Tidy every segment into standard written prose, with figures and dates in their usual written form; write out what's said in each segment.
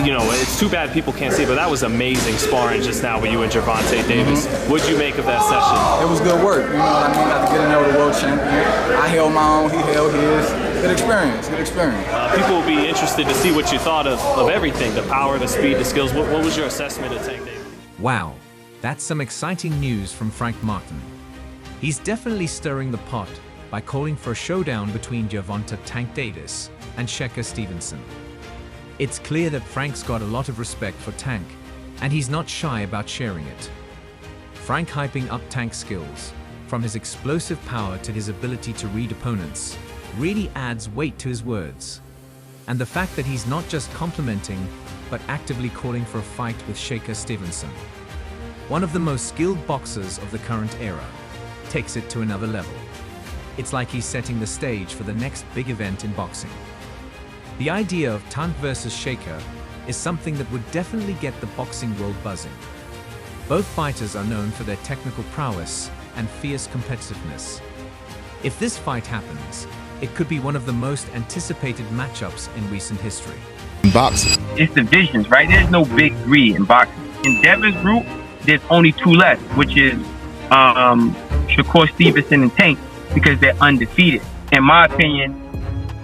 you know, it's too bad people can't see, but that was amazing sparring just now with you and Gervonta Davis. What'd you make of that session? It was good work, you know what I mean? Got to get in there with the world champion. I held my own, he held his. Good experience, good experience. People will be interested to see what you thought of everything, the power, the speed, the skills. What was your assessment of Tank Davis? Wow, that's some exciting news from Frank Martin. He's definitely stirring the pot by calling for a showdown between Gervonta Tank Davis and Shakur Stevenson. It's clear that Frank's got a lot of respect for Tank, and he's not shy about sharing it. Frank hyping up Tank's skills, from his explosive power to his ability to read opponents, really adds weight to his words. And the fact that he's not just complimenting, but actively calling for a fight with Shakur Stevenson, one of the most skilled boxers of the current era, takes it to another level. It's like he's setting the stage for the next big event in boxing. The idea of Tank versus Shakur is something that would definitely get the boxing world buzzing. Both fighters are known for their technical prowess and fierce competitiveness. If this fight happens, it could be one of the most anticipated matchups in recent history. Boxing. It's divisions, right? There's no big three in boxing. In Devin's group, there's only two left, which is Shakur Stevenson and Tank, because they're undefeated. In my opinion,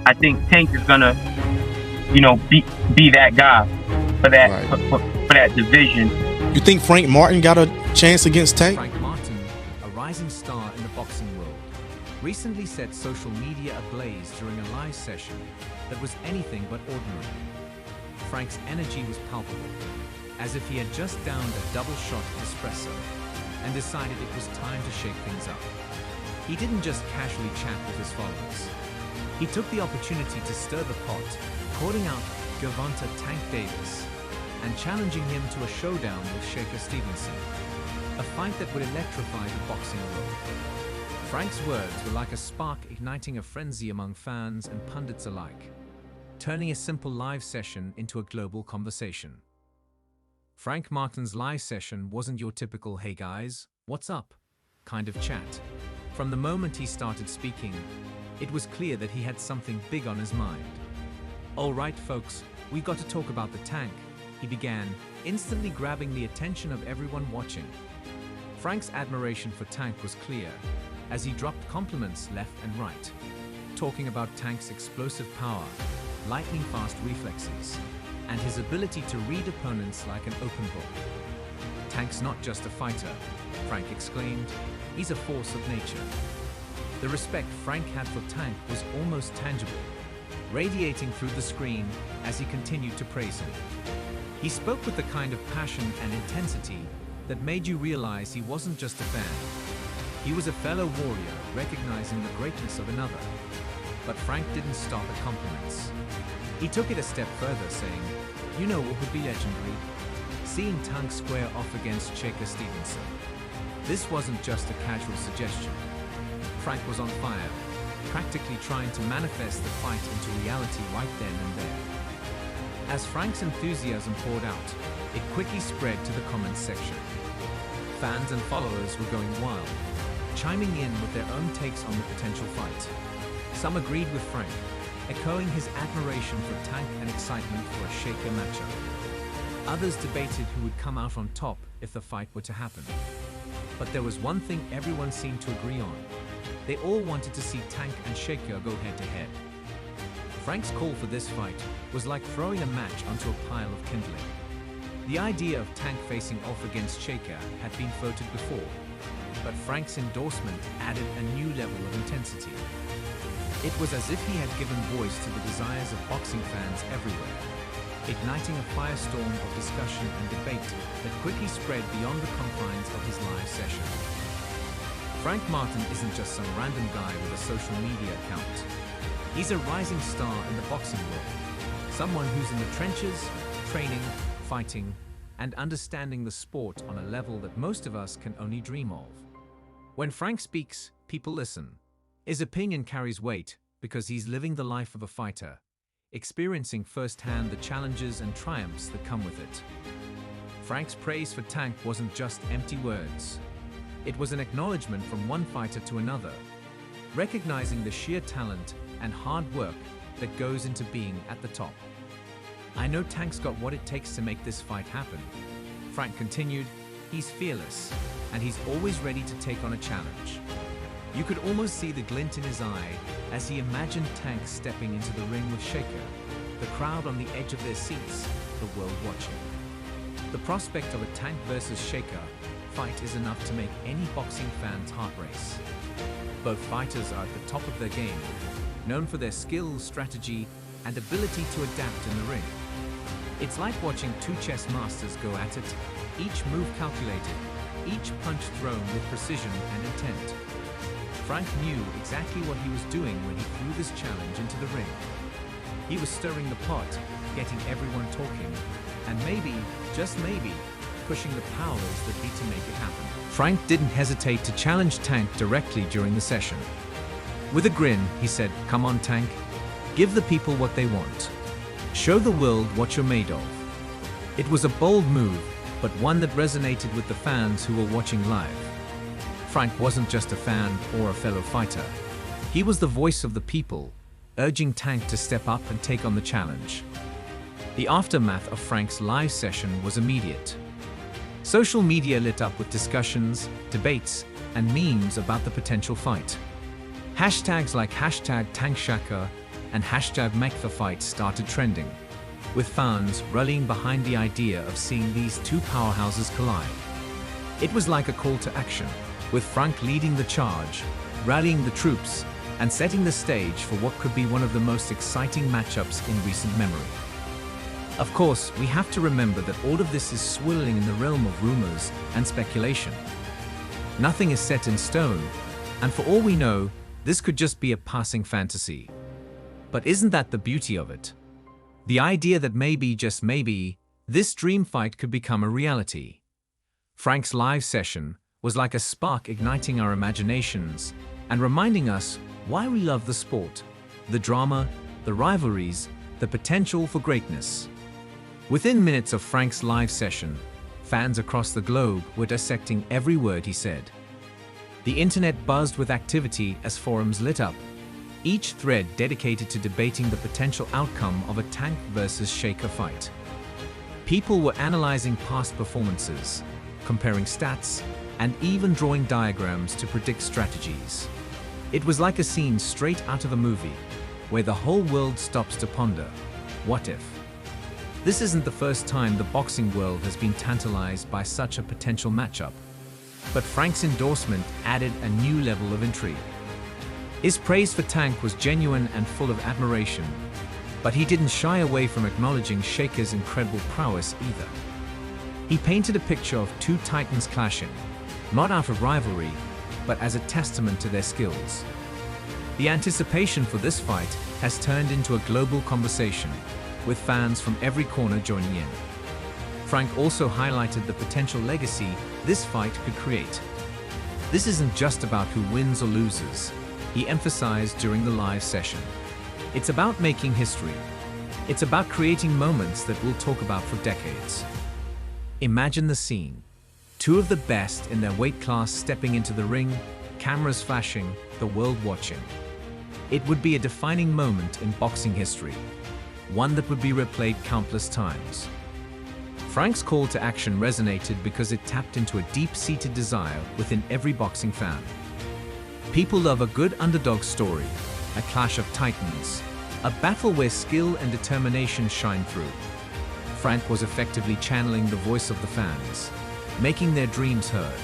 I think Tank is gonna, be that guy for that for that division. You think Frank Martin got a chance against Tank? Frank Martin, a rising star in the boxing world, recently set social media ablaze during a live session that was anything but ordinary. Frank's energy was palpable, as if he had just downed a double shot of espresso and decided it was time to shake things up. He didn't just casually chat with his followers. He took the opportunity to stir the pot, calling out Gervonta Tank Davis and challenging him to a showdown with Shakur Stevenson, a fight that would electrify the boxing world. Frank's words were like a spark igniting a frenzy among fans and pundits alike, turning a simple live session into a global conversation. Frank Martin's live session wasn't your typical "hey guys, what's up" kind of chat. From the moment he started speaking, it was clear that he had something big on his mind. "All right, folks, we got to talk about the Tank," he began, instantly grabbing the attention of everyone watching. Frank's admiration for Tank was clear, as he dropped compliments left and right, talking about Tank's explosive power, lightning-fast reflexes, and his ability to read opponents like an open book. "Tank's not just a fighter," Frank exclaimed, "he's a force of nature." The respect Frank had for Tank was almost tangible, radiating through the screen as he continued to praise him. He spoke with the kind of passion and intensity that made you realize he wasn't just a fan. He was a fellow warrior recognizing the greatness of another. But Frank didn't stop at compliments. He took it a step further, saying, "You know what would be legendary? Seeing Tank square off against Shakur Stevenson." This wasn't just a casual suggestion. Frank was on fire, practically trying to manifest the fight into reality right then and there. As Frank's enthusiasm poured out, it quickly spread to the comments section. Fans and followers were going wild, chiming in with their own takes on the potential fight. Some agreed with Frank, echoing his admiration for Tank and excitement for a Shakur matchup. Others debated who would come out on top if the fight were to happen. But there was one thing everyone seemed to agree on. They all wanted to see Tank and Shakur go head-to-head. Frank's call for this fight was like throwing a match onto a pile of kindling. The idea of Tank facing off against Shakur had been floated before, but Frank's endorsement added a new level of intensity. It was as if he had given voice to the desires of boxing fans everywhere, igniting a firestorm of discussion and debate that quickly spread beyond the confines of his live session. Frank Martin isn't just some random guy with a social media account. He's a rising star in the boxing world, someone who's in the trenches, training, fighting, and understanding the sport on a level that most of us can only dream of. When Frank speaks, people listen. His opinion carries weight because he's living the life of a fighter, experiencing firsthand the challenges and triumphs that come with it. Frank's praise for Tank wasn't just empty words. It was an acknowledgement from one fighter to another, recognizing the sheer talent and hard work that goes into being at the top. I know Tank's got what it takes to make this fight happen. Frank continued, he's fearless, and he's always ready to take on a challenge. You could almost see the glint in his eye as he imagined Tank stepping into the ring with Shakur, the crowd on the edge of their seats, the world watching. The prospect of a Tank versus Shakur fight is enough to make any boxing fan's heart race. Both fighters are at the top of their game, known for their skill, strategy, and ability to adapt in the ring. It's like watching two chess masters go at it, each move calculated, each punch thrown with precision and intent. Frank knew exactly what he was doing when he threw this challenge into the ring. He was stirring the pot, getting everyone talking, and maybe, just maybe, pushing the powers that be to make it happen. Frank didn't hesitate to challenge Tank directly during the session. With a grin, he said, "Come on, Tank. Give the people what they want. Show the world what you're made of." It was a bold move, but one that resonated with the fans who were watching live. Frank wasn't just a fan or a fellow fighter. He was the voice of the people, urging Tank to step up and take on the challenge. The aftermath of Frank's live session was immediate. Social media lit up with discussions, debates, and memes about the potential fight. Hashtags like #TankShakur and #MakeTheFight started trending, with fans rallying behind the idea of seeing these two powerhouses collide. It was like a call to action, with Frank leading the charge, rallying the troops, and setting the stage for what could be one of the most exciting matchups in recent memory. Of course, we have to remember that all of this is swirling in the realm of rumors and speculation. Nothing is set in stone, and for all we know, this could just be a passing fantasy. But isn't that the beauty of it? The idea that maybe, just maybe, this dream fight could become a reality. Frank's live session was like a spark igniting our imaginations and reminding us why we love the sport, the drama, the rivalries, the potential for greatness. Within minutes of Frank's live session, fans across the globe were dissecting every word he said. The internet buzzed with activity as forums lit up, each thread dedicated to debating the potential outcome of a Tank versus Shakur fight. People were analyzing past performances, comparing stats, and even drawing diagrams to predict strategies. It was like a scene straight out of a movie, where the whole world stops to ponder, what if? This isn't the first time the boxing world has been tantalized by such a potential matchup, but Frank's endorsement added a new level of intrigue. His praise for Tank was genuine and full of admiration, but he didn't shy away from acknowledging Shakur's incredible prowess either. He painted a picture of two titans clashing, not out of rivalry, but as a testament to their skills. The anticipation for this fight has turned into a global conversation, with fans from every corner joining in. Frank also highlighted the potential legacy this fight could create. This isn't just about who wins or loses, he emphasized during the live session. It's about making history. It's about creating moments that we'll talk about for decades. Imagine the scene. Two of the best in their weight class stepping into the ring, cameras flashing, the world watching. It would be a defining moment in boxing history, one that would be replayed countless times. Frank's call to action resonated because it tapped into a deep-seated desire within every boxing fan. People love a good underdog story, a clash of titans, a battle where skill and determination shine through. Frank was effectively channeling the voice of the fans, making their dreams heard.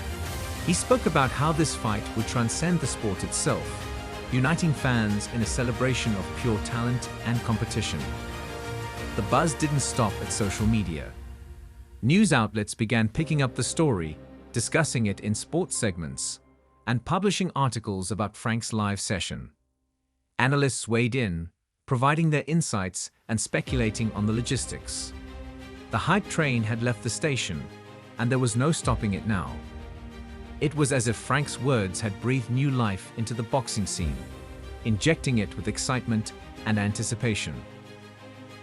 He spoke about how this fight would transcend the sport itself, uniting fans in a celebration of pure talent and competition. The buzz didn't stop at social media. News outlets began picking up the story, discussing it in sports segments, and publishing articles about Frank's live session. Analysts weighed in, providing their insights and speculating on the logistics. The hype train had left the station, and there was no stopping it now. It was as if Frank's words had breathed new life into the boxing scene, injecting it with excitement and anticipation.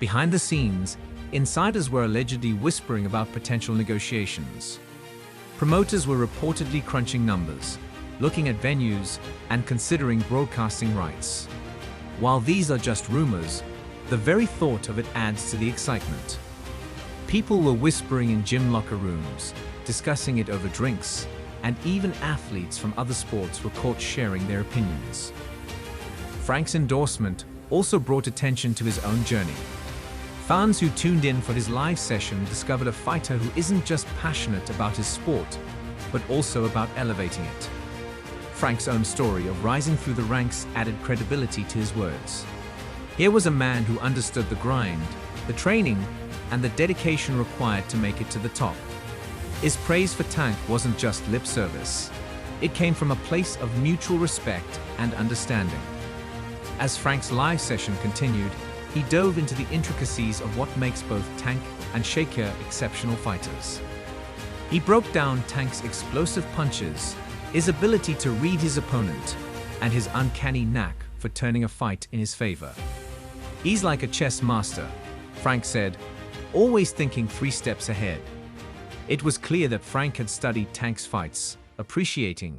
Behind the scenes, insiders were allegedly whispering about potential negotiations. Promoters were reportedly crunching numbers, looking at venues, and considering broadcasting rights. While these are just rumors, The very thought of it adds to the excitement. People were whispering in gym locker rooms, discussing it over drinks, and even athletes from other sports were caught sharing their opinions. Frank's endorsement also brought attention to his own journey. Fans who tuned in for his live session discovered a fighter who isn't just passionate about his sport, but also about elevating it. Frank's own story of rising through the ranks added credibility to his words. Here was a man who understood the grind, the training, and the dedication required to make it to the top. His praise for Tank wasn't just lip service. It came from a place of mutual respect and understanding. As Frank's live session continued, he dove into the intricacies of what makes both Tank and Shakur exceptional fighters. He broke down Tank's explosive punches, his ability to read his opponent, and his uncanny knack for turning a fight in his favor. "He's like a chess master," Frank said, always thinking 3 steps ahead. It was clear that Frank had studied Tank's fights, appreciating